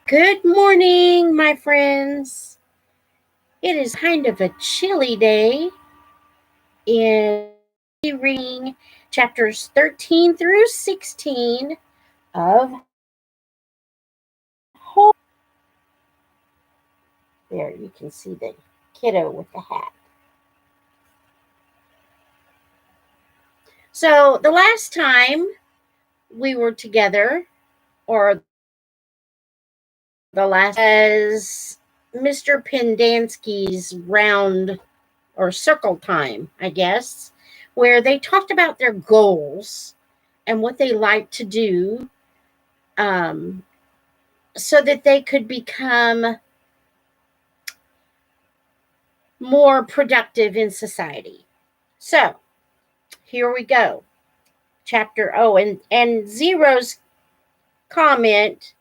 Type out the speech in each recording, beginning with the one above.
Good morning, my friends. It is kind of a chilly day in reading chapters 13 through 16 of Whole. There, you can see the kiddo with the hat. So, the last time we were together, or the last, was Mr. Pendanski's round or circle time, I guess, where they talked about their goals and what they like to do um, so that they could become more productive in society. So here we go. Chapter and Zero's comment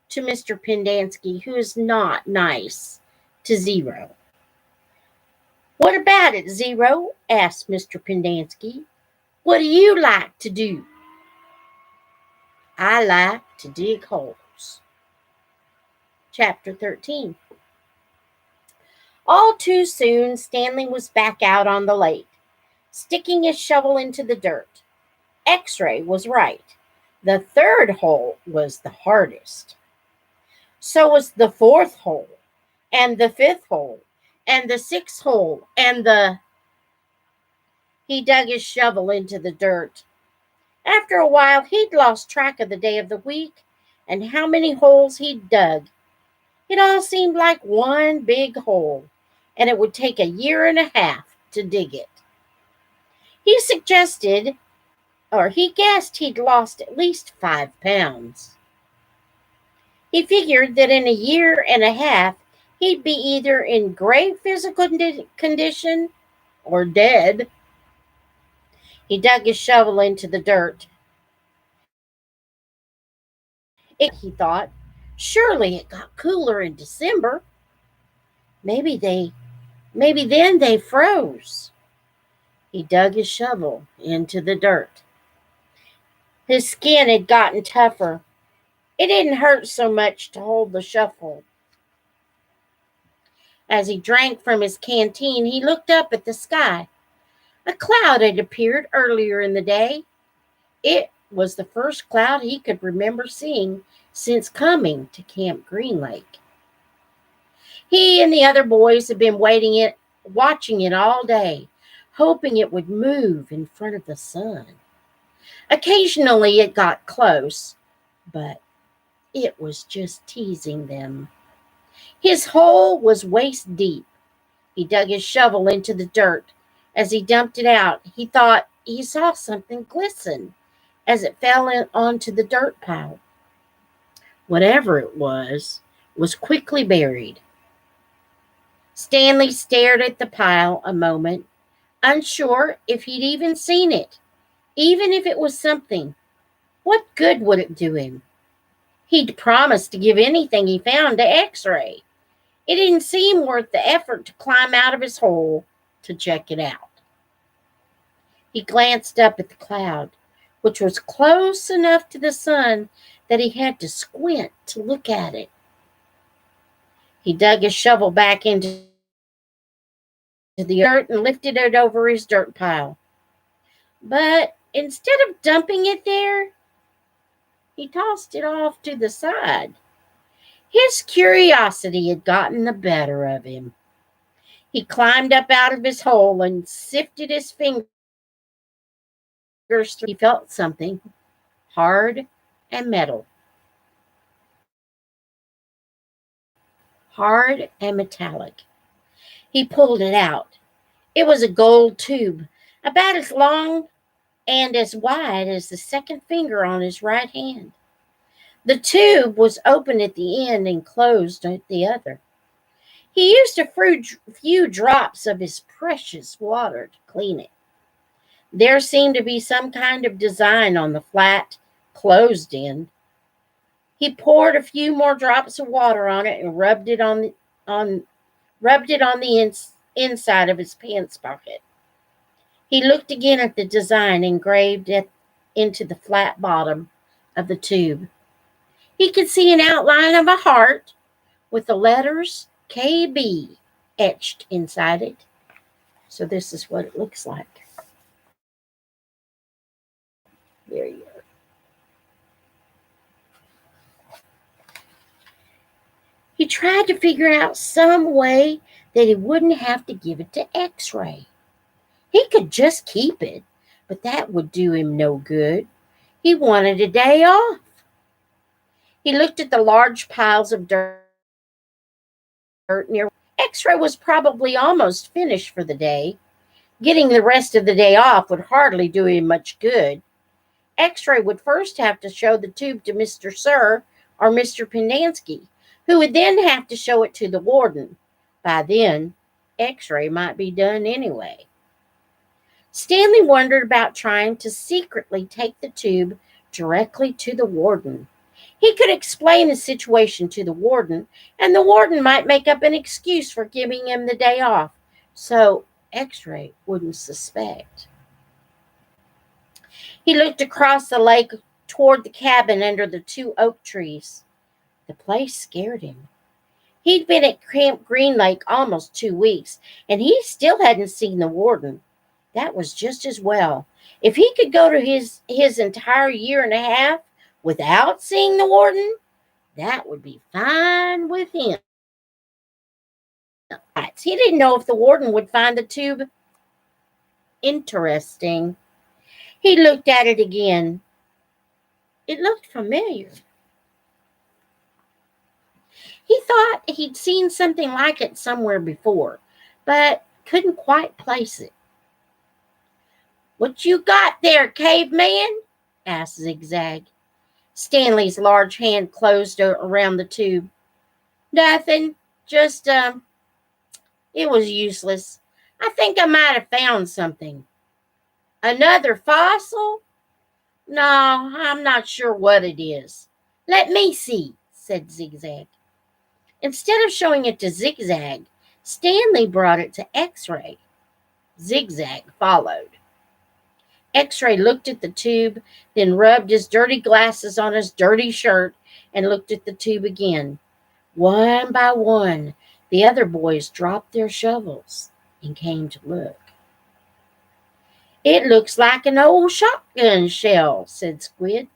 to Mr. Pendanski, who is not nice to Zero. What about it, Zero? Asked Mr. Pendanski. What do you like to do? I like to dig holes. Chapter 13. All too soon, Stanley was back out on the lake, sticking his shovel into the dirt. X-ray was right. The third hole was the hardest. So was the fourth hole, and the fifth hole, and the sixth hole, and the... He dug his shovel into the dirt. After a while, he'd lost track of the day of the week and how many holes he'd dug. It all seemed like one big hole, and it would take a year and a half to dig it. He suggested, or he guessed he'd lost at least 5 pounds. He figured that in a year and a half, he'd be either in grave physical condition or dead. He dug his shovel into the dirt. He thought, surely it got cooler in December. Maybe then they froze. He dug his shovel into the dirt. His skin had gotten tougher. It didn't hurt so much to hold the shovel. As he drank from his canteen, he looked up at the sky. A cloud had appeared earlier in the day. It was the first cloud he could remember seeing since coming to Camp Green Lake. He and the other boys had been watching it all day, hoping it would move in front of the sun. Occasionally it got close, but it was just teasing them. His hole was waist deep. He dug his shovel into the dirt. As he dumped it out, he thought he saw something glisten as it fell onto the dirt pile. Whatever it was quickly buried. Stanley stared at the pile a moment, unsure if he'd even seen it. Even if it was something, what good would it do him? He'd promised to give anything he found to X-ray. It didn't seem worth the effort to climb out of his hole to check it out. He glanced up at the cloud, which was close enough to the sun that he had to squint to look at it. He dug his shovel back into the dirt and lifted it over his dirt pile. But instead of dumping it there, he tossed it off to the side. His curiosity had gotten the better of him. He climbed up out of his hole and sifted his fingers through. He felt something hard and metal. Hard and metallic. He pulled it out. It was a gold tube, about as long and as wide as the second finger on his right hand. The tube was open at the end and closed at the other. He used a few drops of his precious water to clean it. There seemed to be some kind of design on the flat, closed end. He poured a few more drops of water on it and rubbed it on the inside of his pants pocket. He looked again at the design engraved into the flat bottom of the tube. He could see an outline of a heart with the letters KB etched inside it. So this is what it looks like. There you go. He tried to figure out some way that he wouldn't have to give it to X-Ray. He could just keep it, but that would do him no good. He wanted a day off. He looked at the large piles of dirt near. X-Ray was probably almost finished for the day. Getting the rest of the day off would hardly do him much good. X-Ray would first have to show the tube to Mr. Sir or Mr. Pendanski, who would then have to show it to the warden. By then, X-Ray might be done anyway. Stanley wondered about trying to secretly take the tube directly to the warden. He could explain the situation to the warden, and the warden might make up an excuse for giving him the day off, so X-Ray wouldn't suspect. He looked across the lake toward the cabin under the 2 oak trees. The place scared him. He'd been at Camp Green Lake almost 2 weeks, and he still hadn't seen the warden. That was just as well. If he could go to his entire year and a half without seeing the warden, that would be fine with him. He didn't know if the warden would find the tube interesting. He looked at it again. It looked familiar. He thought he'd seen something like it somewhere before, but couldn't quite place it. "What you got there, caveman?" asked Zigzag. Stanley's large hand closed around the tube. "Nothing. Just, it was useless. I think I might have found something." "Another fossil?" "No, I'm not sure what it is." "Let me see," said Zigzag. Instead of showing it to Zigzag, Stanley brought it to X-Ray. Zigzag followed. X-Ray looked at the tube, then rubbed his dirty glasses on his dirty shirt and looked at the tube again. One by one, the other boys dropped their shovels and came to look. "It looks like an old shotgun shell," said Squid.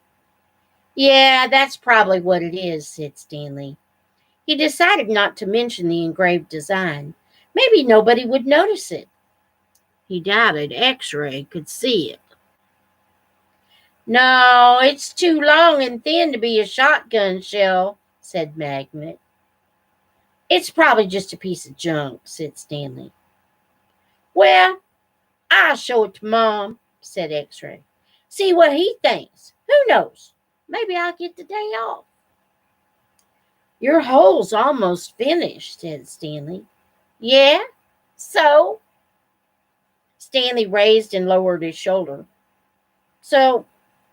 "Yeah, that's probably what it is," said Stanley. He decided not to mention the engraved design. Maybe nobody would notice it. He doubted X-Ray could see it. "No, it's too long and thin to be a shotgun shell," said Magnet. "It's probably just a piece of junk," said Stanley. "Well, I'll show it to Mom," said X-Ray. "See what he thinks. Who knows? Maybe I'll get the day off." "Your hole's almost finished," said Stanley. "Yeah? So?" Stanley raised and lowered his shoulder. "So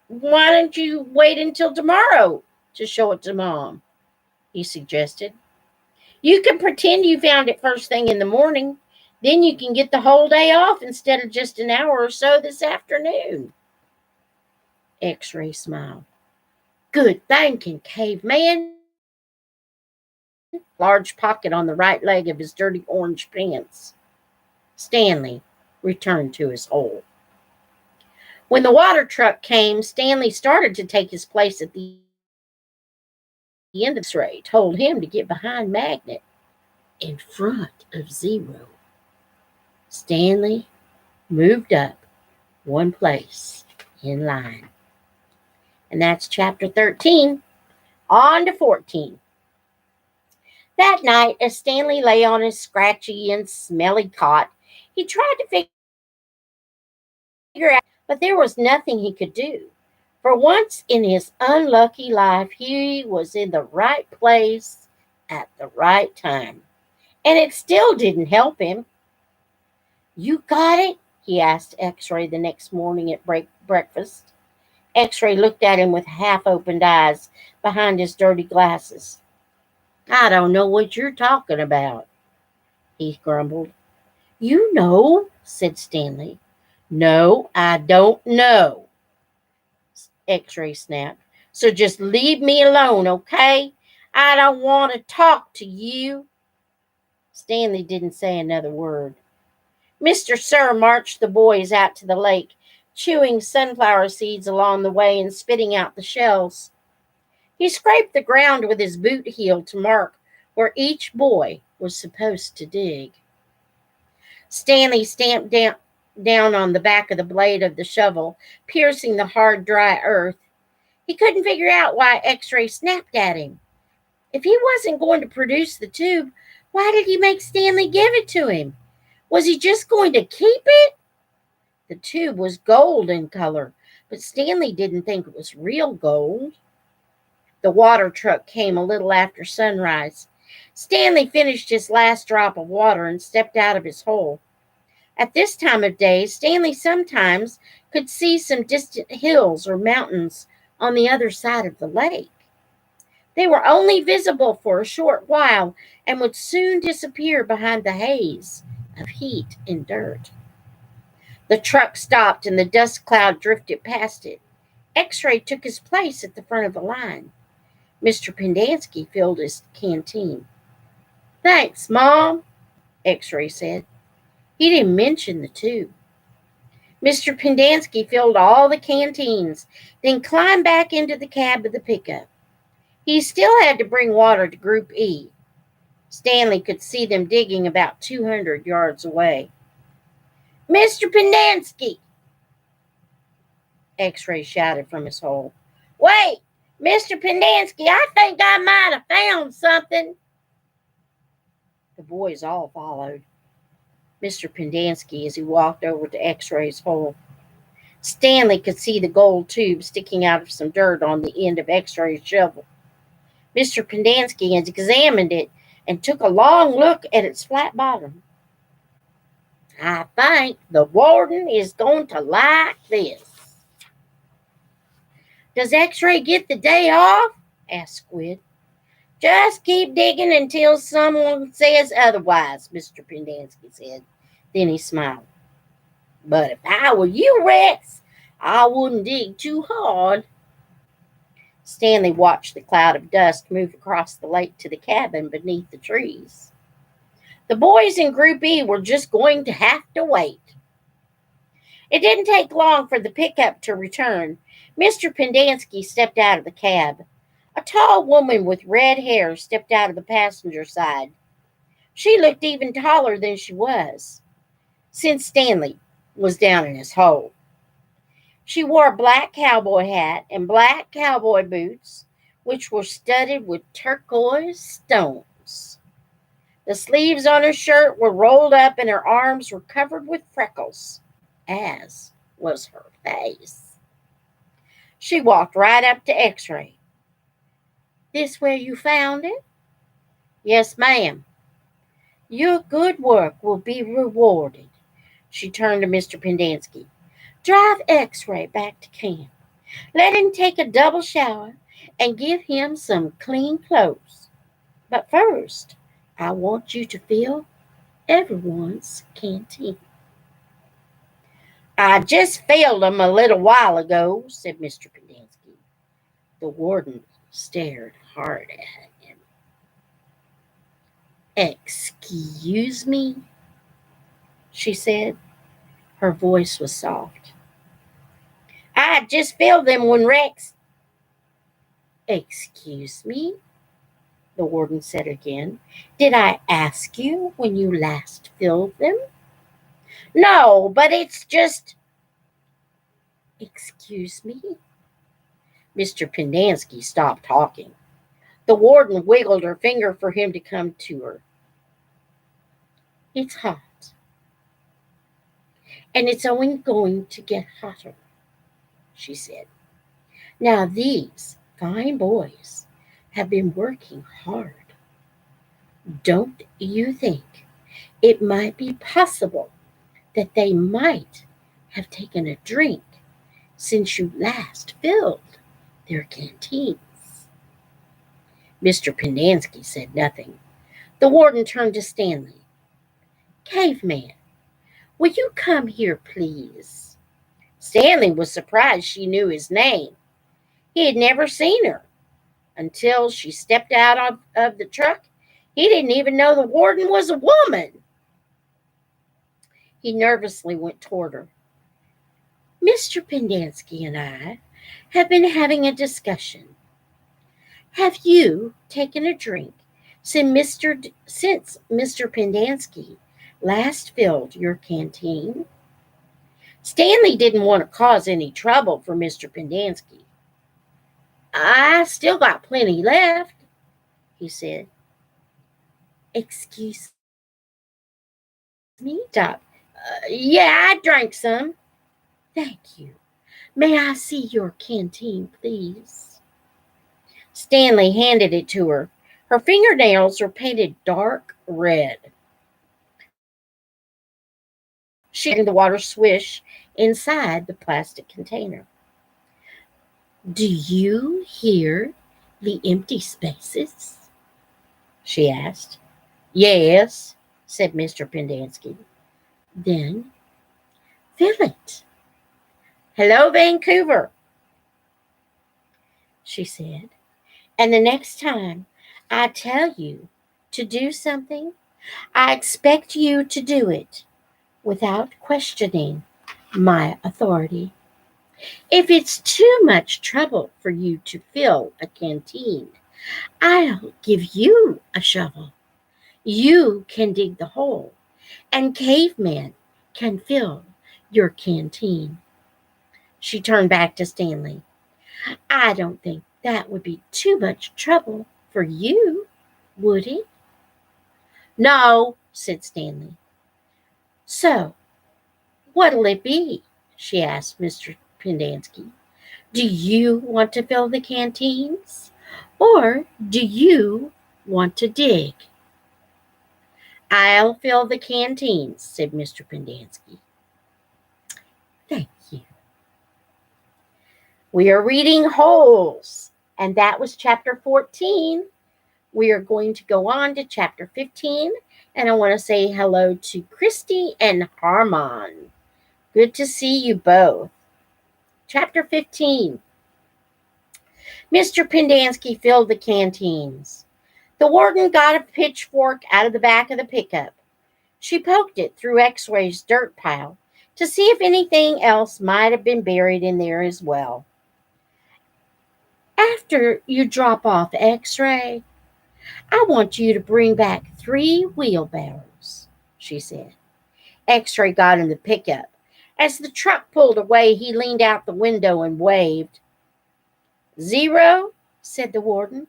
why don't you wait until tomorrow to show it to Mom?" he suggested. "You can pretend you found it first thing in the morning. Then you can get the whole day off instead of just an hour or so this afternoon." X-Ray smiled. "Good thinking, caveman." Large pocket on the right leg of his dirty orange pants. Stanley returned to his hole. When the water truck came, Stanley started to take his place at the end of X-Ray, told him to get behind Magnet in front of Zero. Stanley moved up one place in line. And that's chapter 13. On to 14. That night, as Stanley lay on his scratchy and smelly cot, he tried to figure out, but there was nothing he could do. For once in his unlucky life, he was in the right place at the right time. And it still didn't help him. "You got it?" he asked X-Ray the next morning at breakfast. X-Ray looked at him with half-opened eyes behind his dirty glasses. "I don't know what you're talking about," he grumbled. "You know," said Stanley. "No, I don't know," X-Ray snapped. So just leave me alone, okay? I don't want to talk to you." Stanley didn't say another word. Mr. Sir marched the boys out to the lake, chewing sunflower seeds along the way and spitting out the shells. He scraped the ground with his boot heel to mark where each boy was supposed to dig. Stanley stamped down on the back of the blade of the shovel, piercing the hard, dry earth. He couldn't figure out why X-Ray snapped at him. If he wasn't going to produce the tube, why did he make Stanley give it to him? Was he just going to keep it? The tube was gold in color, but Stanley didn't think it was real gold. The water truck came a little after sunrise. Stanley finished his last drop of water and stepped out of his hole. At this time of day, Stanley sometimes could see some distant hills or mountains on the other side of the lake. They were only visible for a short while and would soon disappear behind the haze of heat and dirt. The truck stopped and the dust cloud drifted past it. X-Ray took his place at the front of the line. Mr. Pendanski filled his canteen. "Thanks, Mom," X-Ray said. He didn't mention the tube. Mr. Pendanski filled all the canteens, then climbed back into the cab of the pickup. He still had to bring water to Group E. Stanley could see them digging about 200 yards away. "Mr. Pendanski!" X-Ray shouted from his hole. "Wait! Mr. Pendanski, I think I might have found something." The boys all followed Mr. Pendanski as he walked over to X-Ray's hole. Stanley could see the gold tube sticking out of some dirt on the end of X-Ray's shovel. Mr. Pendanski examined it and took a long look at its flat bottom. "I think the warden is going to like this." "Does X-Ray get the day off?" asked Squid. "Just keep digging until someone says otherwise," Mr. Pendanski said. Then he smiled. "But if I were you, Rex, I wouldn't dig too hard." Stanley watched the cloud of dust move across the lake to the cabin beneath the trees. The boys in Group E were just going to have to wait. It didn't take long for the pickup to return. Mr. Pendanski stepped out of the cab. A tall woman with red hair stepped out of the passenger side. She looked even taller than she was, since Stanley was down in his hole. She wore a black cowboy hat and black cowboy boots, which were studded with turquoise stones. The sleeves on her shirt were rolled up and her arms were covered with freckles, as was her face. She walked right up to X-Ray. "This where you found it?" "Yes, ma'am." "Your good work will be rewarded." She turned to Mr. Pendanski. "Drive X-Ray back to camp. Let him take a double shower and give him some clean clothes. But first, I want you to fill everyone's canteen." "I just filled them a little while ago," said Mr. Pendanski. The warden stared hard at him. "Excuse me?" she said. Her voice was soft. "I just filled them when Rex—" "Excuse me?" the warden said again. "Did I ask you when you last filled them?" "No, but it's just—" "Excuse me?" Mr. Pendanski stopped talking. The warden wiggled her finger for him to come to her. "It's hot. And it's only going to get hotter," she said. "Now these fine boys have been working hard. Don't you think it might be possible that they might have taken a drink since you last filled their canteens?" Mr. Pendanski said nothing. The warden turned to Stanley. "Caveman, will you come here, please?" Stanley was surprised she knew his name. He He had never seen her until she stepped out of the truck. He didn't even know the warden was a woman. He nervously went toward her. Mr. Pendanski and I have been having a discussion. Have you taken a drink since Mr. Pendanski last filled your canteen? Stanley didn't want to cause any trouble for Mr. Pendanski. I still got plenty left, he said. Excuse me, Doc. Yeah, I drank some. Thank you. May I see your canteen, please? Stanley handed it to her. Her fingernails were painted dark red. She let the water swish inside the plastic container. Do you hear the empty spaces? She asked. Yes, said Mr. Pendanski. Then fill it. Hello, Vancouver, she said. And the next time I tell you to do something, I expect you to do it without questioning my authority. If it's too much trouble for you to fill a canteen, I'll give you a shovel. You can dig the hole, and Caveman can fill your canteen. She turned back to Stanley. I don't think that would be too much trouble for you, would it? No, said Stanley. So, what'll it be? She asked Mr. Pendanski. Do you want to fill the canteens, or do you want to dig? I'll fill the canteens, said Mr. Pendanski. Thank you. We are reading Holes, and that was chapter 14. We are going to go on to chapter 15, and I want to say hello to Christy and Harmon. Good to see you both. Chapter 15. Mr. Pendanski filled the canteens. The warden got a pitchfork out of the back of the pickup. She poked it through X-Ray's dirt pile to see if anything else might have been buried in there as well. After you drop off X-Ray, I want you to bring back 3 wheelbarrows, she said. X-Ray got in the pickup. As the truck pulled away, he leaned out the window and waved. 0, said the warden.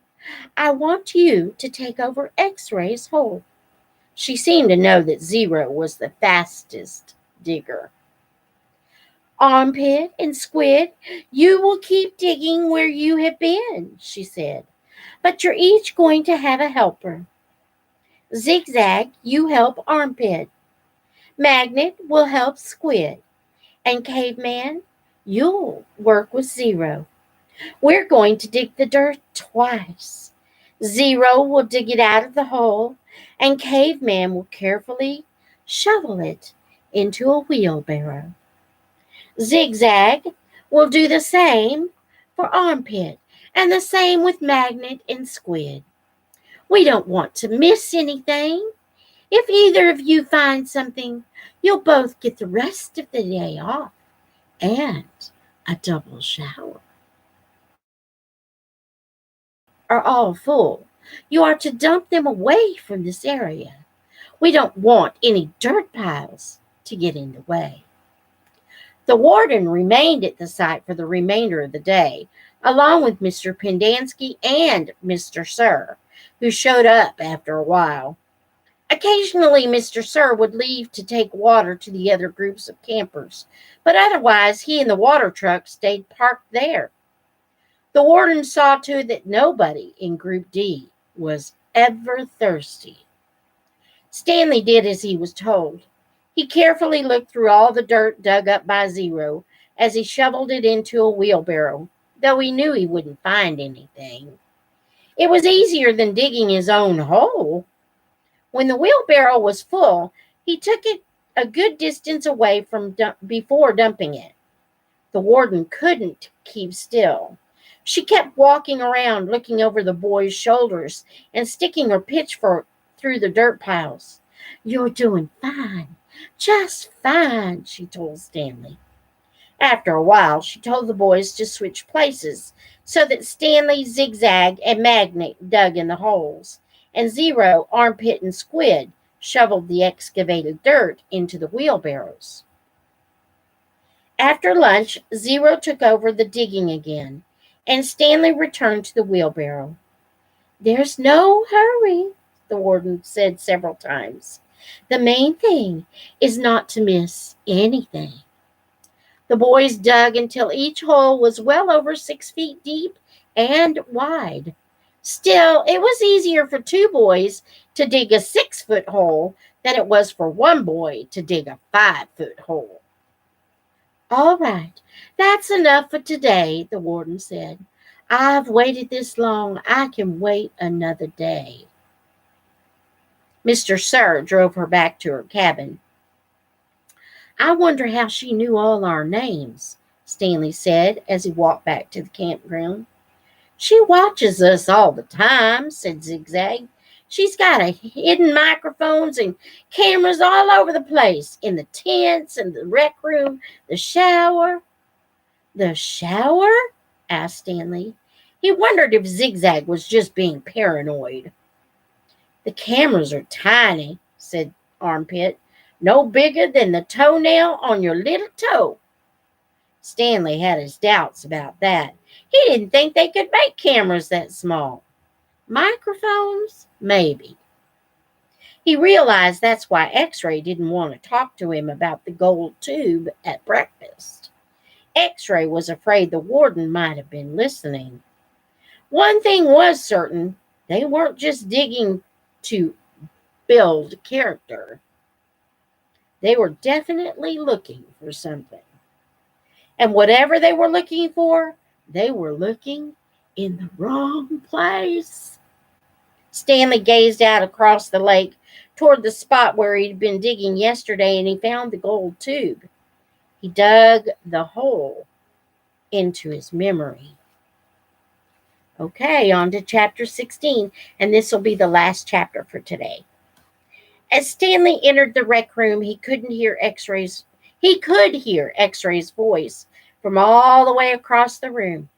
I want you to take over X-Ray's hole. She seemed to know that 0 was the fastest digger. Armpit and Squid, you will keep digging where you have been, she said. But you're each going to have a helper. Zigzag, you help Armpit. Magnet will help Squid. And Caveman, you'll work with 0. We're going to dig the dirt twice. 0 will dig it out of the hole, and Caveman will carefully shovel it into a wheelbarrow. Zigzag will do the same for Armpit, and the same with Magnet and Squid. We don't want to miss anything. If either of you find something, you'll both get the rest of the day off and a double shower. Are all full, you are to dump them away from this area. We don't want any dirt piles to get in the way. The warden remained at the site for the remainder of the day, along with Mr. Pendanski and Mr. Sir, who showed up after a while. Occasionally, Mr. Sir would leave to take water to the other groups of campers, but otherwise he and the water truck stayed parked there. The warden saw to that nobody in Group D was ever thirsty. Stanley did as he was told. He carefully looked through all the dirt dug up by 0 as he shoveled it into a wheelbarrow, though he knew he wouldn't find anything. It was easier than digging his own hole. When the wheelbarrow was full, he took it a good distance away from before dumping it. The warden couldn't keep still. She kept walking around, looking over the boy's shoulders and sticking her pitchfork through the dirt piles. "You're doing fine, just fine," she told Stanley. After a while, she told the boys to switch places so that Stanley, Zigzag, and Magnet dug in the holes, and Zero, Armpit, and Squid shoveled the excavated dirt into the wheelbarrows. After lunch, Zero took over the digging again, and Stanley returned to the wheelbarrow. "There's no hurry," the warden said several times. "The main thing is not to miss anything." The boys dug until each hole was well over 6 feet deep and wide. Still, it was easier for two boys to dig a 6-foot hole than it was for one boy to dig a 5-foot hole. "All right, that's enough for today," the warden said. "I've waited this long. I can wait another day." Mr. Sir drove her back to her cabin. "I wonder how she knew all our names," Stanley said as he walked back to the campground. "She watches us all the time," said Zigzag. "She's got hidden microphones and cameras all over the place, in the tents and the rec room, the shower." "The shower?" asked Stanley. He wondered if Zigzag was just being paranoid. "The cameras are tiny," said Armpit. "No bigger than the toenail on your little toe." Stanley had his doubts about that. He didn't think they could make cameras that small. Microphones? Maybe. He realized that's why X-Ray didn't want to talk to him about the gold tube at breakfast. X-Ray was afraid the warden might have been listening. One thing was certain: they weren't just digging to build character. They were definitely looking for something. And whatever they were looking for, they were looking in the wrong place. Stanley gazed out across the lake toward the spot where he'd been digging yesterday, and he found the gold tube. He dug the hole into his memory. Okay, on to chapter 16, and this will be the last chapter for today. As Stanley entered the rec room, he could hear X-Ray's voice from all the way across the room.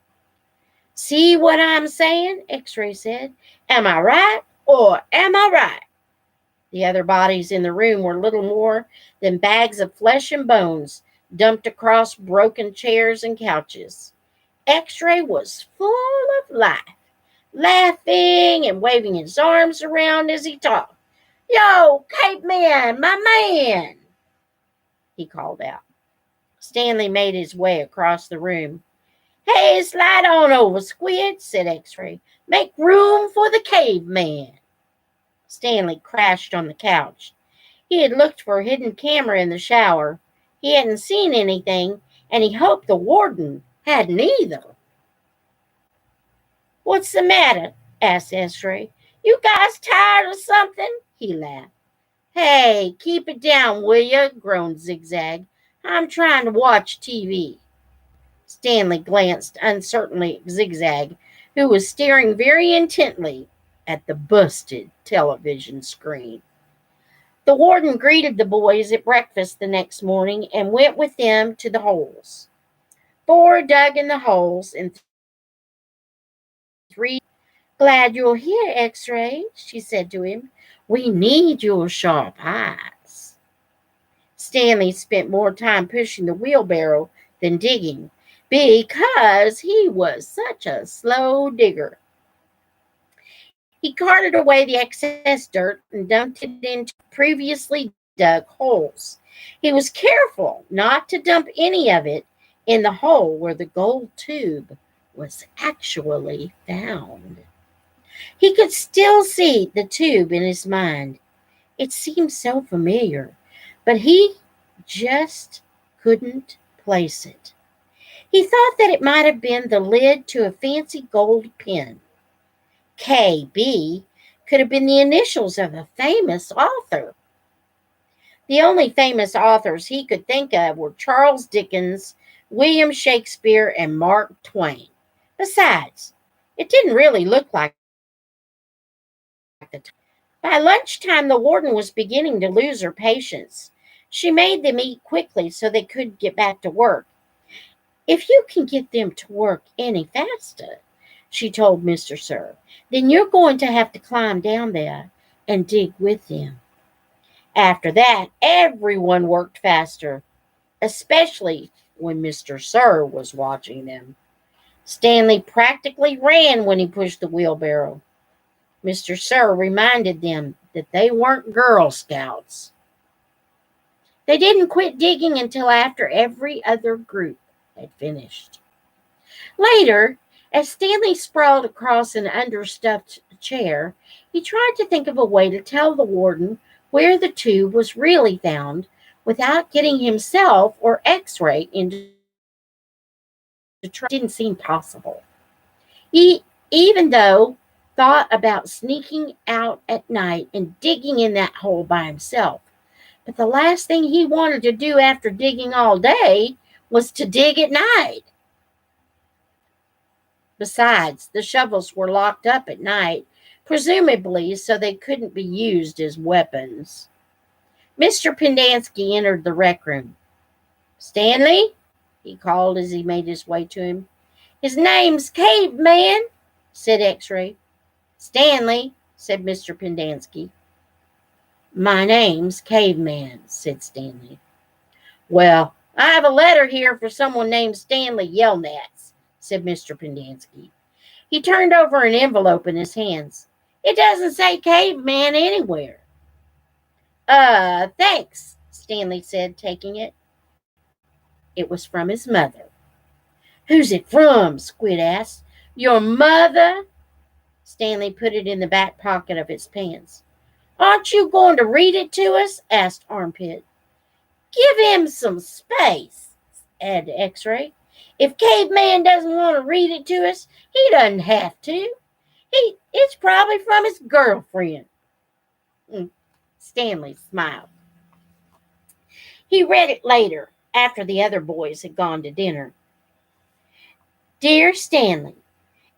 "See what I'm saying?" X-Ray said. "Am I right or am I right?" The other bodies in the room were little more than bags of flesh and bones dumped across broken chairs and couches. X-Ray was full of life, laughing and waving his arms around as he talked. "Yo, Cape Man, my man," he called out. Stanley made his way across the room. "Hey, slide on over, Squid," said X-Ray. "Make room for the caveman." Stanley crashed on the couch. He had looked for a hidden camera in the shower. He hadn't seen anything, and he hoped the warden hadn't either. "What's the matter?" asked X-Ray. "You guys tired of something?" He laughed. "Hey, keep it down, will you?" groaned Zigzag. "I'm trying to watch TV." Stanley glanced uncertainly at Zigzag, who was staring very intently at the busted television screen. The warden greeted the boys at breakfast the next morning and went with them to the holes. 4 dug in the holes and 3. "Glad you're here, X-Ray," she said to him. "We need your sharp eyes." Stanley spent more time pushing the wheelbarrow than digging, because he was such a slow digger. He carted away the excess dirt and dumped it into previously dug holes. He was careful not to dump any of it in the hole where the gold tube was actually found. He could still see the tube in his mind. It seemed so familiar, but he just couldn't place it. He thought that it might have been the lid to a fancy gold pen. KB could have been the initials of a famous author. The only famous authors he could think of were Charles Dickens, William Shakespeare, and Mark Twain. Besides, it didn't really look like the time. By lunchtime, the warden was beginning to lose her patience. She made them eat quickly so they could get back to work. If you can get them to work any faster, she told Mr. Sir, then you're going to have to climb down there and dig with them. After that, everyone worked faster, especially when Mr. Sir was watching them. Stanley practically ran when he pushed the wheelbarrow. Mr. Sir reminded them that they weren't Girl Scouts. They didn't quit digging until after every other group had finished. Later, as Stanley sprawled across an understuffed chair, he tried to think of a way to tell the warden where the tube was really found without getting himself or X-ray into trouble. It didn't seem possible. He, even though, thought about sneaking out at night and digging in that hole by himself. But the last thing he wanted to do after digging all day was to dig at night. Besides, the shovels were locked up at night, presumably so they couldn't be used as weapons. Mr. Pendanski entered the rec room. "Stanley," he called as he made his way to him. "His name's Caveman," said X-ray. "Stanley," said Mr. Pendanski. "My name's Caveman," said Stanley. "Well, I have a letter here for someone named Stanley Yelnats," said Mr. Pendanski. He turned over an envelope in his hands. "It doesn't say Caveman anywhere." Thanks," Stanley said, taking it. It was from his mother. "Who's it from?" Squid asked. "Your mother?" Stanley put it in the back pocket of his pants. "Aren't you going to read it to us?" asked Armpit. "Give him some space," added X-ray. "If Caveman doesn't want to read it to us, he doesn't have to. It's probably from his girlfriend." Stanley smiled. He read it later, after the other boys had gone to dinner. "Dear Stanley,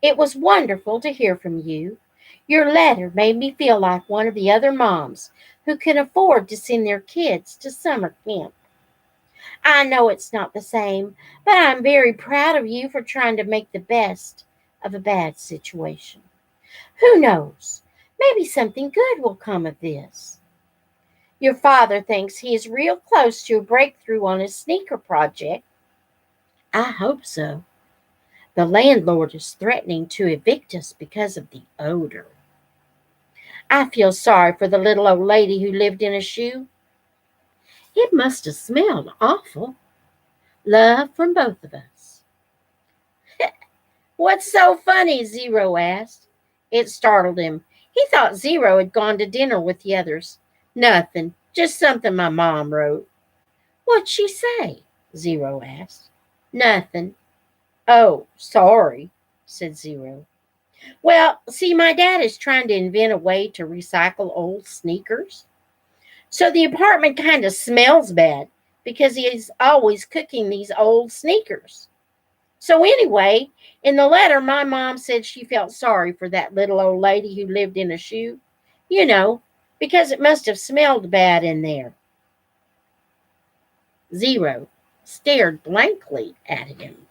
it was wonderful to hear from you. Your letter made me feel like one of the other moms who can afford to send their kids to summer camp. I know it's not the same, but I'm very proud of you for trying to make the best of a bad situation. Who knows? Maybe something good will come of this. Your father thinks he is real close to a breakthrough on his sneaker project. I hope so. The landlord is threatening to evict us because of the odor. I feel sorry for the little old lady who lived in a shoe. It must have smelled awful. Love from both of us." "What's so funny?" Zero asked. It startled him. He thought Zero had gone to dinner with the others. "Nothing, just something my mom wrote." "What'd she say?" Zero asked. "Nothing." "Oh, sorry," said Zero. "Well, see, my dad is trying to invent a way to recycle old sneakers. So the apartment kind of smells bad because he's always cooking these old sneakers. So anyway, in the letter, my mom said she felt sorry for that little old lady who lived in a shoe, because it must have smelled bad in there." Zero stared blankly at him.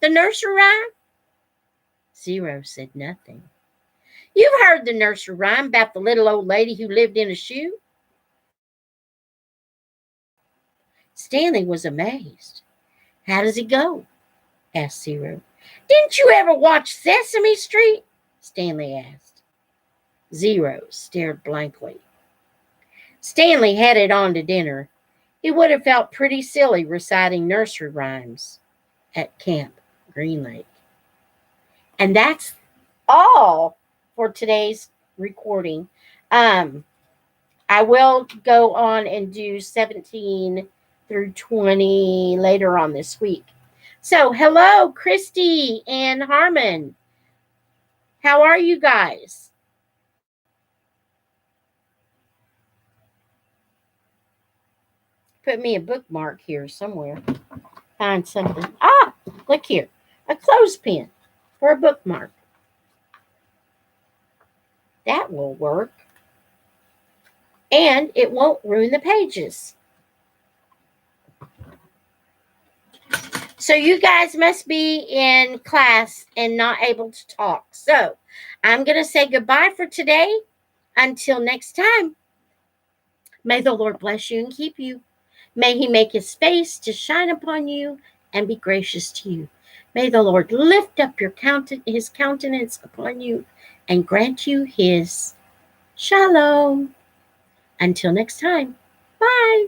The nursery rhyme?" Zero said nothing. "You've heard the nursery rhyme about the little old lady who lived in a shoe?" Stanley was amazed. "How does it go?" asked Zero. "Didn't you ever watch Sesame Street?" Stanley asked. Zero stared blankly. Stanley headed on to dinner. He would have felt pretty silly reciting nursery rhymes at Camp Green Lake. And that's all for today's recording. I will go on and do 17 through 20 later on this week. So, hello, Christy and Harmon. How are you guys? Put me a bookmark here somewhere. Find something. Look here. a clothespin for a bookmark. That will work. And it won't ruin the pages. So you guys must be in class and not able to talk. So I'm going to say goodbye for today. Until next time, may the Lord bless you and keep you. May he make his face to shine upon you and be gracious to you. May the Lord lift up his countenance upon you and grant you his shalom. Until next time, bye.